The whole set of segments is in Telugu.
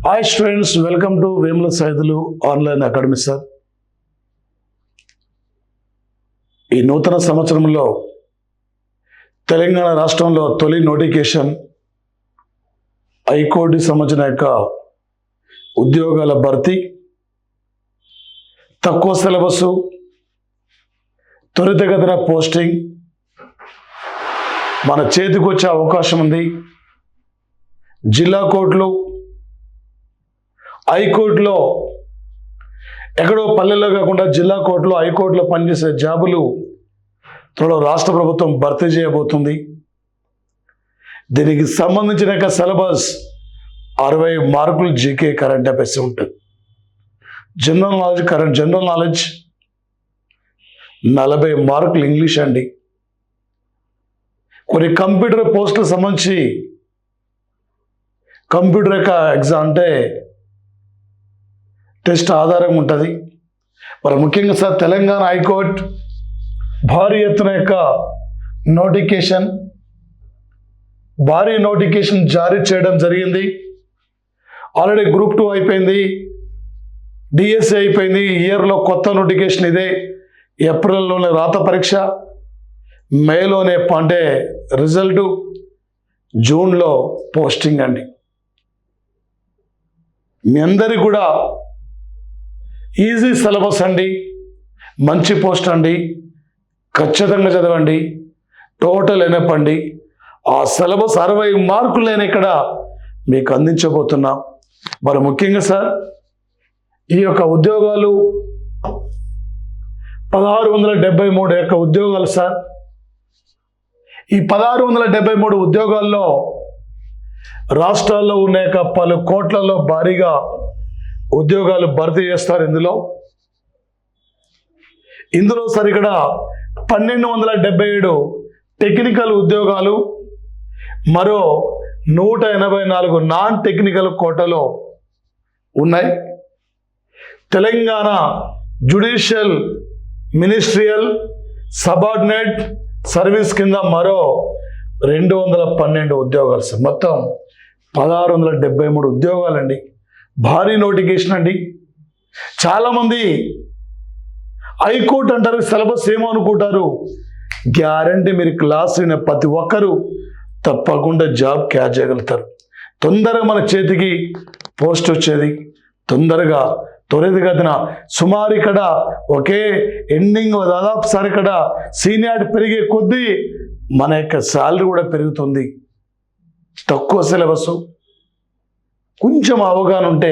Hi students, welcome to Vemula Saidulu online academy sir. ఈ నూతన సంవత్సరంలో తెలంగాణ రాష్ట్రంలో తొలి నోటిఫికేషన్ హైకోర్టుకి సంబంధించిన యొక్క ఉద్యోగాల భర్తీ, తక్కువ సిలబసు, త్వరితగతిన పోస్టింగ్ మన చేతికి వచ్చే అవకాశం ఉంది. జిల్లా కోర్టులు, హైకోర్టులో ఎక్కడో పల్లెల్లో కాకుండా జిల్లా కోర్టులో, హైకోర్టులో పనిచేసే జాబులు త్వరలో రాష్ట్ర ప్రభుత్వం భర్తీ చేయబోతుంది. దీనికి సంబంధించిన సిలబస్ 60 మార్కులు జీకే కరెంట్ అఫైర్స్ ఉంటుంది. జనరల్ నాలెడ్జ్ 40 మార్కులు ఇంగ్లీష్ అండి. కొన్ని కంప్యూటర్ పోస్టులకు సంబంధించి కంప్యూటర్ యొక్క ఎగ్జామ్ అంటే టెస్ట్ ఆధారంగా ఉంటుంది. మరి ముఖ్యంగా సార్ తెలంగాణ హైకోర్టు భారీ ఎత్తున యొక్క భారీ నోటిఫికేషన్ జారీ చేయడం జరిగింది. ఆల్రెడీ గ్రూప్ 2 అయిపోయింది, డిఎస్సి అయిపోయింది. ఇయర్లో కొత్త నోటిఫికేషన్ ఇదే. ఏప్రిల్లోనే రాత పరీక్ష, మేలోనే అంటే రిజల్టు, జూన్లో పోస్టింగ్ అండి. మీ అందరికీ కూడా ఈజీ సిలబస్ అండి, మంచి పోస్ట్ అండి, ఖచ్చితంగా చదవండి, టోటల్ ఎనపండి. ఆ సిలబస్ 60 మార్కులు నేను ఇక్కడ మీకు అందించబోతున్నా. మరి ముఖ్యంగా సార్ ఈ యొక్క ఉద్యోగాలు 1673 యొక్క ఉద్యోగాలు సార్. ఈ 1673 ఉద్యోగాల్లో రాష్ట్రాల్లో ఉన్న పలు కోట్లలో భారీగా ఉద్యోగాలు భర్తీ చేస్తారు. ఇందులో సార్ ఇక్కడ 1277 టెక్నికల్ ఉద్యోగాలు, మరో 184 నాన్ టెక్నికల్ కోటాలో ఉన్నాయి. Telangana judicial ministerial subordinate service కింద మరో 212 ఉద్యోగాలు సార్. మొత్తం 1673 ఉద్యోగాలండి. భారీ నోటిఫికేషన్ అండి. చాలామంది హైకోర్టు అంటారు, సిలబస్ ఏమో అనుకుంటారు. గ్యారంటీ మీరు క్లాస్ అయిన ప్రతి ఒక్కరూ తప్పకుండా జాబ్ క్యాచ్ చేయగలుగుతారు. తొందరగా మన చేతికి పోస్ట్ వచ్చేది, తొందరగా త్వరితగతిన. సుమారు ఇక్కడ ఒకే ఎండింగ్ దాదాపు సార్ ఇక్కడ సీనియారిటీ పెరిగే కొద్దీ మన యొక్క శాలరీ కూడా పెరుగుతుంది. తక్కువ సిలబస్, కొంచెం అవగాహన ఉంటే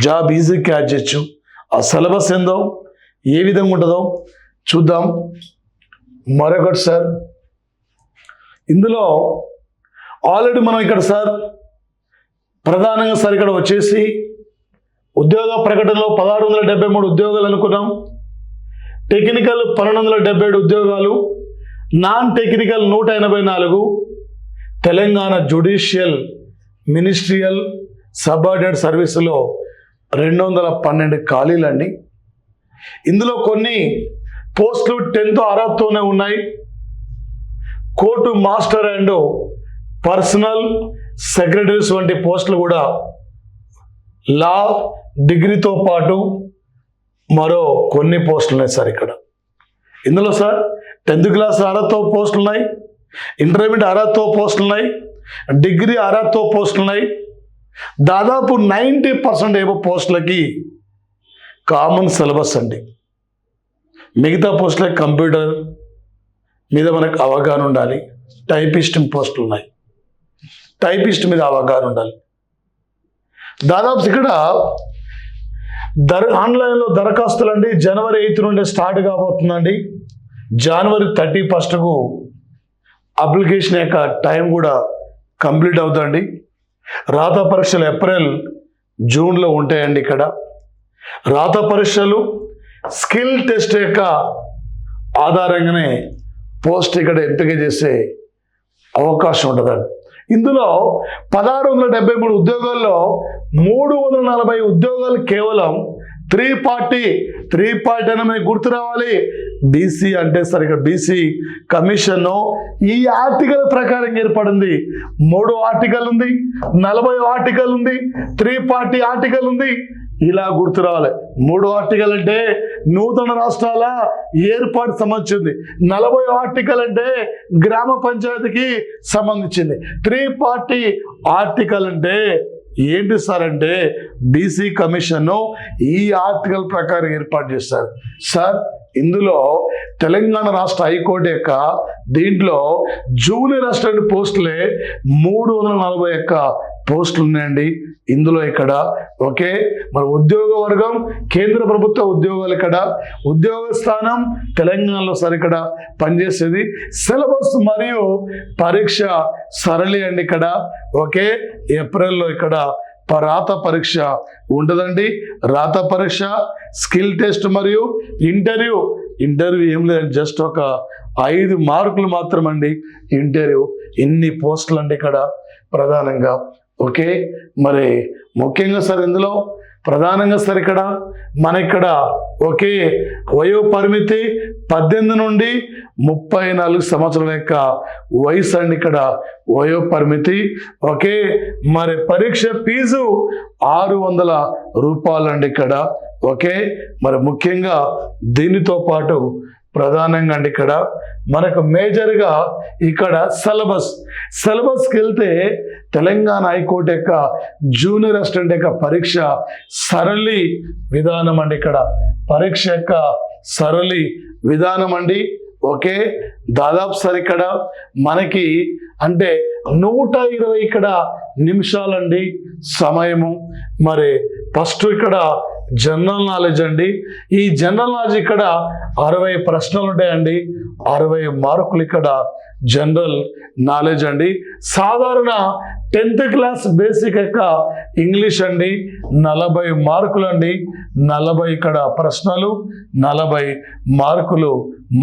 జాబ్ ఈజీ క్యాచ్ చేయొచ్చు. ఆ సిలబస్ ఏందో, ఏ విధంగా ఉంటుందో చూద్దాం. మరొకటి సార్, ఇందులో ఆల్రెడీ మనం ఇక్కడ సార్ ప్రధానంగా సార్ ఇక్కడ వచ్చేసి ఉద్యోగ ప్రకటనలో 1673 ఉద్యోగాలు అనుకున్నాం. టెక్నికల్ 1277 ఉద్యోగాలు, non technical 184, Telangana judicial ministerial subordinate సర్వీసులో 212 ఖాళీలండి. ఇందులో కొన్ని పోస్టులు 10th అర్హతతోనే ఉన్నాయి. Court master and personal secretaries వంటి పోస్టులు కూడా లా డిగ్రీతో పాటు మరో కొన్ని పోస్టులు ఉన్నాయి సార్ ఇక్కడ. ఇందులో సార్ 10th క్లాస్ అర్హతతో పోస్టులు ఉన్నాయి, ఇంటర్మీడియట్ అర్హతతో పోస్టులు ఉన్నాయి, డిగ్రీ అర్హతతో పోస్టులు ఉన్నాయి. దాదాపు 90% ఏవో పోస్టులకి కామన్ సిలబస్ అండి. మిగతా పోస్టులకి కంప్యూటర్ మీద మనకు అవగాహన ఉండాలి. టైపిస్ట్ పోస్టులు ఉన్నాయి, టైపిస్ట్ మీద అవగాహన ఉండాలి. దాదాపు ఇక్కడ ఆన్లైన్లో దరఖాస్తులు అండి జనవరి 8 నుండి స్టార్ట్ కాబోతుందండి. జనవరి 31కు అప్లికేషన్ యొక్క టైం కూడా కంప్లీట్ అవుతుందండి. రాత పరీక్షలు ఏప్రిల్, జూన్లో ఉంటాయండి. ఇక్కడ రాత పరీక్షలు స్కిల్ టెస్ట్ యొక్క ఆధారంగానే పోస్ట్ ఇక్కడ ఎంపిక చేసే అవకాశం ఉంటుందండి. ఇందులో 1673 ఉద్యోగాల్లో 340 ఉద్యోగాలు కేవలం త్రీ పార్టీ అని మనకి గుర్తు రావాలి. బీసీ అంటే సరే ఇక్కడ బీసీ కమిషన్ ఈ ఆర్టికల్ ప్రకారం ఏర్పడింది. 3 ఆర్టికల్ ఉంది, 40 ఆర్టికల్ ఉంది, 3 పార్టీ ఆర్టికల్ ఉంది. ఇలా గుర్తు రావాలి. 3 ఆర్టికల్ అంటే నూతన రాష్ట్రాల ఏర్పాటు సంబంధించింది. 40 ఆర్టికల్ అంటే గ్రామ పంచాయతీకి సంబంధించింది. 3 పార్టీ ఆర్టికల్ అంటే ఏంటి సార్ అంటే బీసీ కమిషన్ ఈ ఆర్టికల్ ప్రకారం ఏర్పాటు చేస్తారు సార్. ఇందులో తెలంగాణ రాష్ట్ర హైకోర్టు యొక్క దీంట్లో జూనియర్ అసిస్టెంట్ పోస్టులే 341 పోస్టులు ఉన్నాయండి ఇందులో ఇక్కడ. ఓకే, మరి ఉద్యోగ వర్గం కేంద్ర ప్రభుత్వ ఉద్యోగాలు ఇక్కడ, ఉద్యోగ స్థానం తెలంగాణలో సార్ ఇక్కడ పనిచేసేది. సిలబస్ మరియు పరీక్ష సరళి అండి ఇక్కడ. ఓకే, ఏప్రిల్లో ఇక్కడ రాత పరీక్ష ఉండదండి. రాత పరీక్ష, స్కిల్ టెస్ట్ మరియు ఇంటర్వ్యూ ఏం లేదండి, జస్ట్ ఒక 5 మార్కులు మాత్రమండి ఇంటర్వ్యూ. ఇన్ని పోస్టులు అండి ఇక్కడ ప్రధానంగా. ఓకే, మరి ముఖ్యంగా సార్ ఇందులో ప్రధానంగా సార్ ఇక్కడ మన ఇక్కడ ఓకే వయో పరిమితి 18 నుండి 34 సంవత్సరాల యొక్క వయసు అండి ఇక్కడ వయో పరిమితి. ఓకే, మరి పరీక్ష ఫీజు 600 రూపాయలు అండి ఇక్కడ. ఓకే, మరి ముఖ్యంగా దీనితో పాటు ప్రధానంగా అండి ఇక్కడ మనకు మేజర్గా ఇక్కడ సిలబస్కి వెళ్తే తెలంగాణ హైకోర్టు యొక్క జూనియర్ అసిస్టెంట్ యొక్క పరీక్ష సరళి విధానం అండి ఇక్కడ. పరీక్ష యొక్క సరళి విధానం అండి. ఓకే, దాదాపు సార్ ఇక్కడ మనకి అంటే 120 ఇక్కడ నిమిషాలండి సమయము. మరి ఫస్ట్ ఇక్కడ జనరల్ నాలెడ్జ్ అండి. ఈ జనరల్ నాలెడ్జ్ ఇక్కడ 60 ప్రశ్నలు ఉంటాయండి, 60 మార్కులు ఇక్కడ జనరల్ నాలెడ్జ్ అండి. సాధారణ 10th క్లాస్ బేసిక్ యొక్క ఇంగ్లీష్ అండి 40 మార్కులు అండి. 40 ఇక్కడ ప్రశ్నలు, 40 మార్కులు,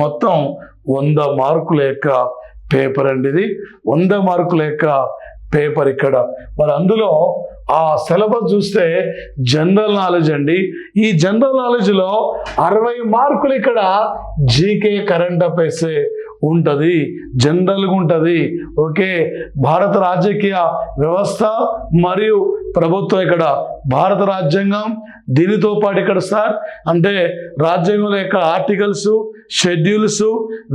మొత్తం 100 మార్కుల యొక్క పేపర్ అండి. ఇది 100 మార్కుల యొక్క పేపర్ ఇక్కడ. మరి అందులో ఆ సిలబస్ చూస్తే జనరల్ నాలెడ్జ్ అండి. ఈ జనరల్ నాలెడ్జ్లో 60 మార్కులు ఇక్కడ జీకే కరెంట్ అఫైర్స్ ఉంటుంది, జనరల్గా ఉంటుంది. ఓకే, భారత రాజకీయ వ్యవస్థ మరియు ప్రభుత్వం ఇక్కడ భారత రాజ్యాంగం, దీనితో పాటు ఇక్కడ సార్ అంటే రాజ్యాంగంలో యొక్క ఆర్టికల్స్, షెడ్యూల్స్,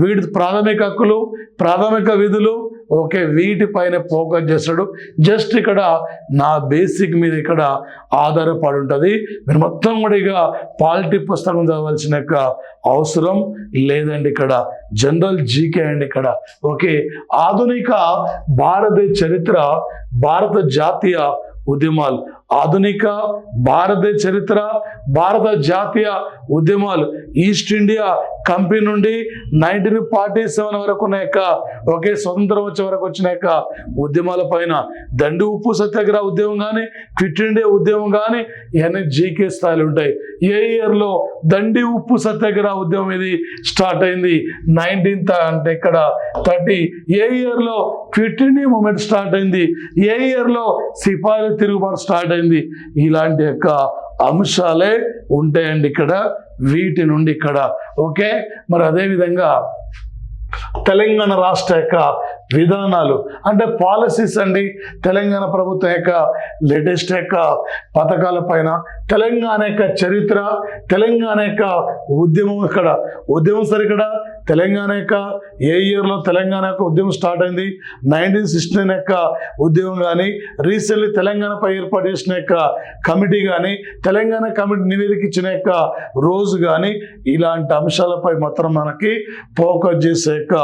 వీటి ప్రాథమిక హక్కులు, ప్రాథమిక విధులు. ఓకే, వీటిపైన ఫోకస్ చేస్తాడు. జస్ట్ ఇక్కడ నా బేసిక్ మీద ఇక్కడ ఆధారపడి ఉంటుంది. మీరు మొత్తం కూడా ఇక పాలిటీ పుస్తకం చదవాల్సిన యొక్క అవసరం లేదండి. ఇక్కడ జనరల్ జీకే అండి ఇక్కడ. ఓకే, ఆధునిక భారతదేశ చరిత్ర, భారత జాతీయ ఉద్యమాలు, ఆధునిక భారతదేశ చరిత్ర, భారత జాతీయ ఉద్యమాలు, ఈస్ట్ ఇండియా కంపెనీ నుండి 1947 వరకు ఉన్న యొక్క ఒకే స్వతంత్రం వచ్చే వరకు వచ్చిన యొక్క ఉద్యమాల పైన దండి ఉప్పు సత్యాగ్రహ ఉద్యమం కానీ, క్విట్ ఇండియా ఉద్యమం కానీ ఇవన్నీ జీకే స్థాయిలు ఉంటాయి. ఏ ఇయర్లో దండి ఉప్పు సత్యాగ్రహ ఉద్యమం ఇది స్టార్ట్ అయింది 19th అంటే ఇక్కడ 30. ఏ ఇయర్లో క్విట్ ఇండియా మూమెంట్ స్టార్ట్ అయింది, ఏ ఇయర్లో సిపాయిల తిరుగుబాటు స్టార్ట్ అయింది. ఇలాంటి యొక్క అంశాలే ఉంటాయండి ఇక్కడ వీటి నుండి ఇక్కడ. ఓకే, మరి అదేవిధంగా తెలంగాణ రాష్ట్ర యొక్క విధానాలు అంటే పాలసీస్ అండి. తెలంగాణ ప్రభుత్వం యొక్క లేటెస్ట్ యొక్క పథకాల పైన, తెలంగాణ యొక్క చరిత్ర, తెలంగాణ యొక్క ఉద్యమం ఇక్కడ ఉద్యమం సార్ ఇక్కడ తెలంగాణ యొక్క ఏ ఇయర్లో తెలంగాణ యొక్క ఉద్యమం స్టార్ట్ అయింది, 1969 యొక్క ఉద్యమం కానీ, రీసెంట్లీ తెలంగాణపై ఏర్పాటు చేసిన యొక్క కమిటీ కానీ, తెలంగాణ కమిటీ నివేదిక ఇచ్చిన యొక్క రోజు కానీ, ఇలాంటి అంశాలపై మాత్రం మనకి ఫోకస్ చేసే యొక్క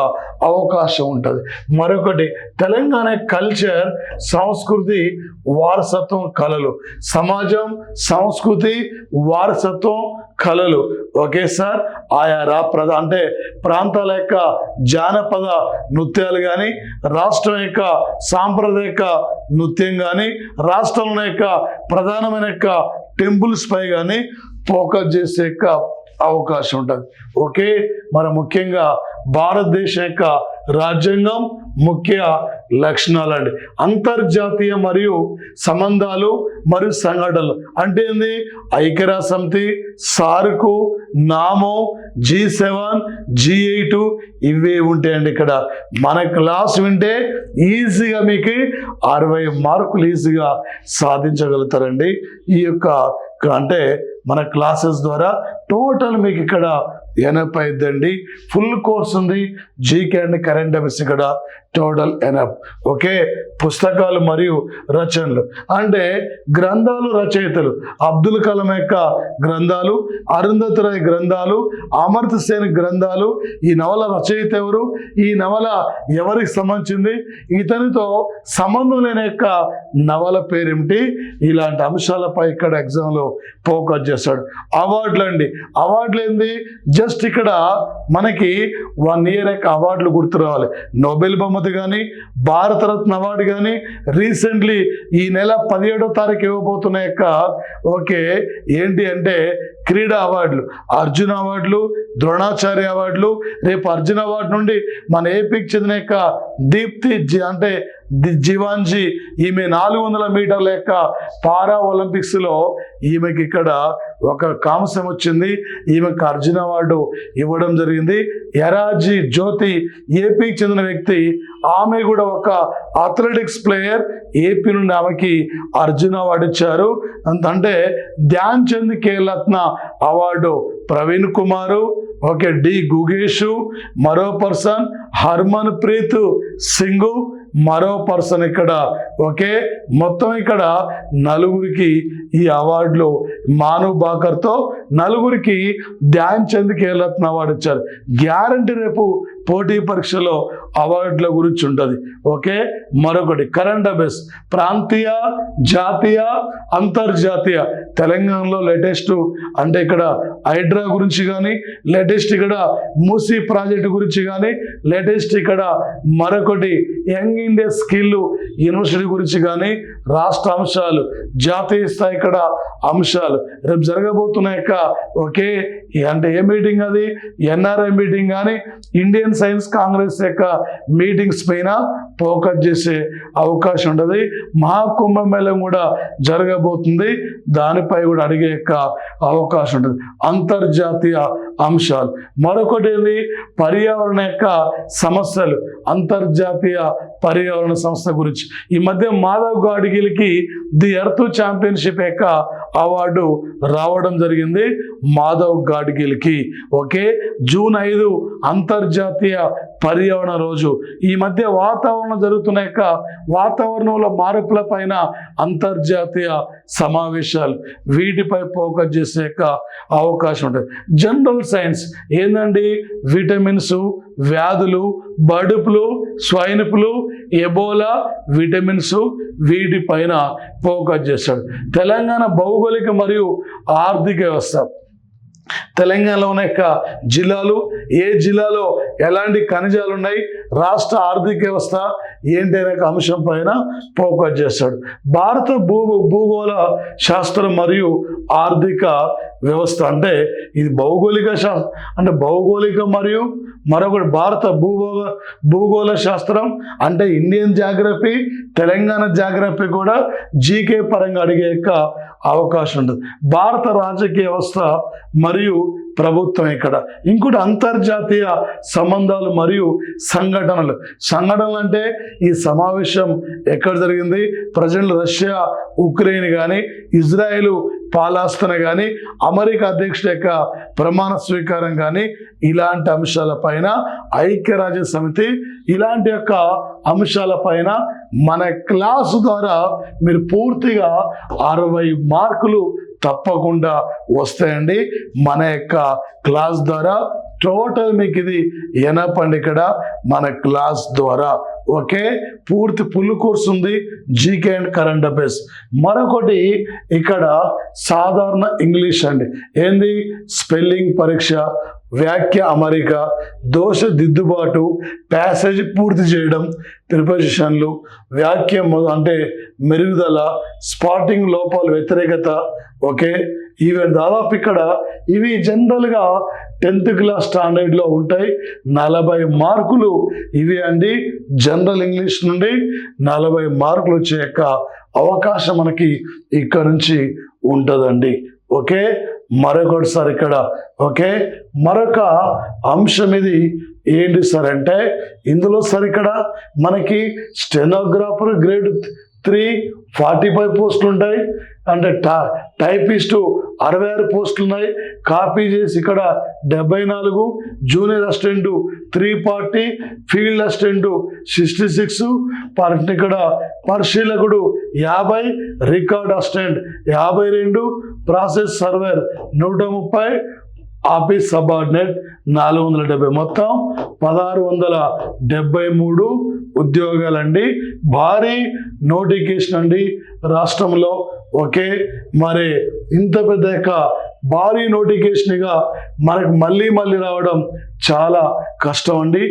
అవకాశం ఉంటుంది. మరొకటి తెలంగాణ కల్చర్, సంస్కృతి, వారసత్వం, కళలు, సమాజం, సంస్కృతి, వారసత్వం, కళలు. ఓకే సార్, ఆయా అంటే ప్రాంతాల యొక్క జానపద నృత్యాలు కానీ, రాష్ట్రం యొక్క సాంప్రదాయక నృత్యం కానీ, రాష్ట్రంలో యొక్క ప్రధానమైన యొక్క టెంపుల్స్ పై కానీ ఫోకస్ చేసే యొక్క అవకాశం ఉంటుంది. ఓకే, మరి ముఖ్యంగా భారతదేశం యొక్క రాజ్యాంగం ముఖ్య లక్షణాలండి. అంతర్జాతీయ మరియు సంబంధాలు మరియు సంఘటనలు అంటే ఏంది? ఐక్యరాజ్య సమితి, సార్కు, నామో, G7, G8 ఇవే ఉంటాయండి. ఇక్కడ మన క్లాస్ వింటే ఈజీగా మీకు 60 మార్కులు ఈజీగా సాధించగలుగుతారండి. ఈ యొక్క అంటే మన క్లాసెస్ ద్వారా టోటల్ మీకు ఇక్కడ 80 అండి. ఫుల్ కోర్స్ ఉంది. జీకే అండ్ కరెంట్ అఫైర్స్ ఇక్కడ టోటల్ 80. ఓకే, పుస్తకాలు మరియు రచనలు అంటే గ్రంథాలు, రచయితలు అబ్దుల్ కలాం యొక్క గ్రంథాలు, అరుంధతి రాయ్ గ్రంథాలు, అమర్త్య సేన్ గ్రంథాలు. ఈ నవల రచయిత ఎవరు? ఈ నవల ఎవరికి సంబంధించింది? ఇతనితో సంబంధం లేని యొక్క నవల పేరేమిటి? ఇలాంటి అంశాలపై ఇక్కడ ఎగ్జామ్లో ఫోకస్ చేస్తాడు. అవార్డులు అండి. అవార్డులు ఏంది? జస్ట్ ఇక్కడ మనకి 1 ఇయర్ యొక్క అవార్డులు గుర్తు రావాలి. నోబెల్ బహుమతి కానీ, భారతరత్న అవార్డు కానీ, రీసెంట్లీ ఈ నెల 17వ తారీఖు ఇవ్వబోతున్న యొక్క ఓకే ఏంటి అంటే క్రీడా అవార్డులు, అర్జున్ అవార్డులు, ద్రోణాచార్య అవార్డులు. రేపు అర్జున్ అవార్డు నుండి మన ఏపీకి చెందిన యొక్క దీప్తి అంటే జివాంజీ, ఈమె 400 మీటర్ల యొక్క పారా ఒలింపిక్స్లో ఈమెకి ఇక్కడ ఒక కాంస్యం వచ్చింది. ఈమెకు అర్జున్ అవార్డు ఇవ్వడం జరిగింది. ఎరాజీ జ్యోతి ఏపీకి చెందిన వ్యక్తి, ఆమె కూడా ఒక అథ్లెటిక్స్ ప్లేయర్. ఏపీ నుండి ఆమెకి అర్జున్ అవార్డు ఇచ్చారు. అంటే ధ్యాన్ చంద్ ఖేల్రత్న అవార్డు ప్రవీణ్ కుమారు, ఓకే, డి గుగేషు, మరో పర్సన్ హర్మన్ ప్రీత్ సింగ్, మరో పర్సన్ ఇక్కడ. ఓకే, మొత్తం ఇక్కడ 4గురికి ఈ అవార్డులు, మానవ్ బాకర్తో 4గురికి ధ్యాన్ చంద్ ఖేల్రత్న అవార్డు ఇచ్చారు. గ్యారంటీ రేపు పోటీ పరీక్షలో అవార్డుల గురించి ఉంటుంది. ఓకే, మరొకటి కరెంట్ అఫైర్స్, ప్రాంతీయ, జాతీయ, అంతర్జాతీయ. తెలంగాణలో లేటెస్ట్ అంటే ఇక్కడ హైడ్రా గురించి కానీ, లేటెస్ట్ ఇక్కడ మూసీ ప్రాజెక్టు గురించి కానీ, లేటెస్ట్ ఇక్కడ మరొకటి యంగ్ ఇండియా స్కిల్ యూనివర్సిటీ గురించి కానీ, రాష్ట్ర అంశాలు, జాతీయ స్థాయి ఇక్కడ అంశాలు. రేపు జరగబోతున్న యొక్క ఓకే అంటే ఏ మీటింగ్? అది NRI మీటింగ్ కానీ, ఇండియన్ సైన్స్ కాంగ్రెస్ యొక్క మీటింగ్స్ పైన ఫోకస్ చేసే అవకాశం ఉంటుంది. మహాకుంభమేళం కూడా జరగబోతుంది, దానిపై కూడా అడిగే యొక్క అవకాశం ఉంటుంది. అంతర్జాతీయ అంశాలు. మరొకటి ఏంది? పర్యావరణ యొక్క సమస్యలు, అంతర్జాతీయ పర్యావరణ సంస్థ గురించి. ఈ మధ్య మాధవ్ గాడ్గిల్కి ది ఎర్త్ ఛాంపియన్షిప్ యొక్క అవార్డు రావడం జరిగింది మాధవ్ గాడ్గిల్కి. ఓకే, జూన్ 5 అంతర్జాతీయ పర్యావరణ రోజు. ఈ మధ్య వాతావరణం జరుగుతున్న యొక్క వాతావరణంలో మార్పుల పైన అంతర్జాతీయ సమావేశాలు, వీటిపై ఫోకస్ చేసే యొక్క అవకాశం ఉంటుంది. జనరల్ సైన్స్ ఏందండి? విటమిన్స్, వ్యాధులు, bird flu, swine flu, Ebola, vitamins, వీటిపైన ఫోకస్ చేస్తాడు. తెలంగాణ భౌగోళిక మరియు ఆర్థిక వ్యవస్థ. తెలంగాణలో ఉన్న యొక్క జిల్లాలు, ఏ జిల్లాలో ఎలాంటి ఖనిజాలు ఉన్నాయి, రాష్ట్ర ఆర్థిక వ్యవస్థ ఏంటి అనే అంశం పైన ఫోకస్ చేస్తాడు. భారత భూగోళ శాస్త్రం మరియు ఆర్థిక వ్యవస్థ అంటే ఇది భౌగోళిక అంటే భౌగోళిక మరియు మరొకటి భారత భూగోళ శాస్త్రం అంటే ఇండియన్ జాగ్రఫీ, తెలంగాణ జాగ్రఫీ కూడా జీకే పరంగా అడిగే యొక్క అవకాశం ఉంటుంది. భారత రాజకీయ వ్యవస్థ మరియు ప్రభుత్వం ఇక్కడ. ఇంకోటి అంతర్జాతీయ సంబంధాలు మరియు సంఘటనలు. సంఘటనలు అంటే ఈ సమావేశం ఎక్కడ జరిగింది? ప్రజెంట్ రష్యా ఉక్రెయిన్ కానీ, ఇజ్రాయెల్ పాలస్తీనా కానీ, అమెరికా అధ్యక్షుడి యొక్క ప్రమాణ స్వీకారం కానీ, ఇలాంటి అంశాలపైన ఐక్యరాజ్య సమితి ఇలాంటి యొక్క అంశాలపైన మన క్లాసు ద్వారా మీరు పూర్తిగా 60 మార్కులు తప్పకుండా వస్తాయండి. మన యొక్క క్లాస్ ద్వారా టోటల్ మీకు ఇది 80 అండి ఇక్కడ మన క్లాస్ ద్వారా. ఓకే, పూర్తి ఫుల్ కోర్స్ ఉంది జీకే అండ్ కరెంట్ అఫైర్స్. మరొకటి ఇక్కడ సాధారణ ఇంగ్లీష్ అండి. ఏంది? స్పెల్లింగ్ పరీక్ష, వ్యాఖ్య అమరిక, దోష దిద్దుబాటు, ప్యాసేజ్ పూర్తి చేయడం, ప్రిపోజిషన్లు, వ్యాఖ్య అంటే మెరుగుదల, స్పాటింగ్ లోపాలు, వ్యతిరేకత. ఓకే, ఇవి దాదాపు ఇక్కడ ఇవి జనరల్గా 10th క్లాస్ స్టాండర్డ్లో ఉంటాయి. 40 మార్కులు ఇవి అండి. జనరల్ ఇంగ్లీష్ నుండి 40 మార్కులు వచ్చే యొక్క అవకాశం మనకి ఇక్కడ నుంచి ఉంటుందండి. ఓకే, మరొకటి సార్ ఇక్కడ ఓకే మరొక అంశం ఇది ఏంటి సార్ అంటే ఇందులో సార్ ఇక్కడ మనకి స్టెనోగ్రాఫర్ గ్రేడ్ 3 45 పోస్టులు ఉంటాయి. అంటే టైపిస్టు 66 పోస్టులు ఉన్నాయి. కాపీ చేసి ఇక్కడ 74, జూనియర్ అసిస్టెంట్ 340, ఫీల్డ్ అసిస్టెంట్ 66, ఇక్కడ పరిశీలకుడు 50, record assistant 52, process server 130, office subordinate 470, మొత్తం 1673 ఉద్యోగాలండి. భారీ నోటిఫికేషన్ అండి రాష్ట్రంలో. ఓకే, మరి ఇంత పెద్ద యొక్క భారీ నోటిఫికేషన్గా మనకు మళ్ళీ రావడం చాలా కష్టం అండి.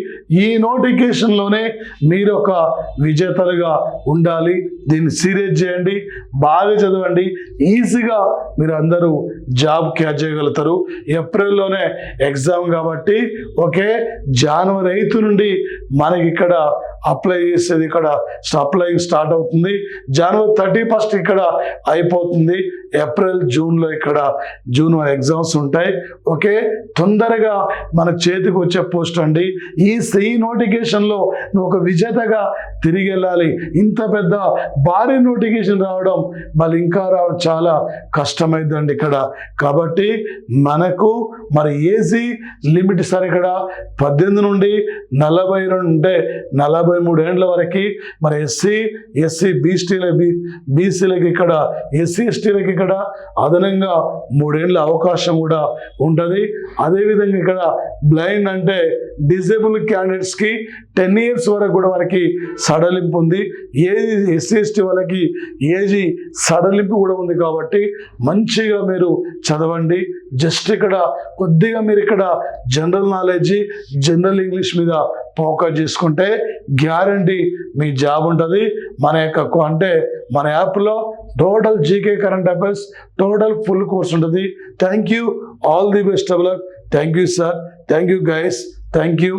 ఈ నోటిఫికేషన్లోనే మీరు ఒక విజేతలుగా ఉండాలి. దీన్ని సీరియస్ చేయండి, బాగా చదవండి, ఈజీగా మీరు అందరూ జాబ్ క్యాచ్ చేయగలుగుతారు. ఏప్రిల్లోనే ఎగ్జామ్ కాబట్టి ఓకే, జనవరి 8 నుండి మనకి ఇక్కడ అప్లై చేసేది ఇక్కడ అప్లైయింగ్ స్టార్ట్ అవుతుంది. జనవరి 31 ఇక్కడ అయిపోతుంది. ఏప్రిల్ జూన్లో ఇక్కడ జూన్ ఎగ్జామ్స్ ఉంటాయి. ఓకే, తొందరగా మన చేతికి వచ్చే పోస్ట్ అండి. ఈ నోటిఫికేషన్లో నువ్వు ఒక విజేతగా తిరిగి వెళ్ళాలి. ఇంత పెద్ద భారీ నోటిఫికేషన్ రావడం మళ్ళీ ఇంకా రావడం చాలా కష్టమైందండి ఇక్కడ. కాబట్టి మనకు మరి ఏజీ లిమిట్ సార్ ఇక్కడ 18 నుండి 42 అంటే 43 ఏళ్ళ వరకు. మరి ఎస్సీ బీసీలకి ఇక్కడ ఎస్సీ ఎస్టీలకి ఇక్కడ అదనంగా 3 ఏళ్ళ అవకాశం కూడా ఉంటుంది. అదేవిధంగా ఇక్కడ బ్లైండ్ అంటే డిజేబుల్ క్యాండిడేట్స్కి 10 years వరకు కూడా వారికి సడలింపు ఉంది. ఎస్సీ ఎస్టీ వాళ్ళకి ఏజీ సడలింపు కూడా ఉంది. కాబట్టి మంచిగా మీరు చదవండి. జస్ట్ ఇక్కడ కొద్దిగా మీరు ఇక్కడ జనరల్ నాలెడ్జ్, జనరల్ ఇంగ్లీష్ మీద ఫోకస్ చేసుకుంటే గ్యారంటీ మీ జాబ్ ఉంటుంది. మన యొక్క అంటే మన యాప్లో total GK current affairs total full course ఉంటుంది. Thank you, all the best of luck. Thank you sir, thank you guys, thank you.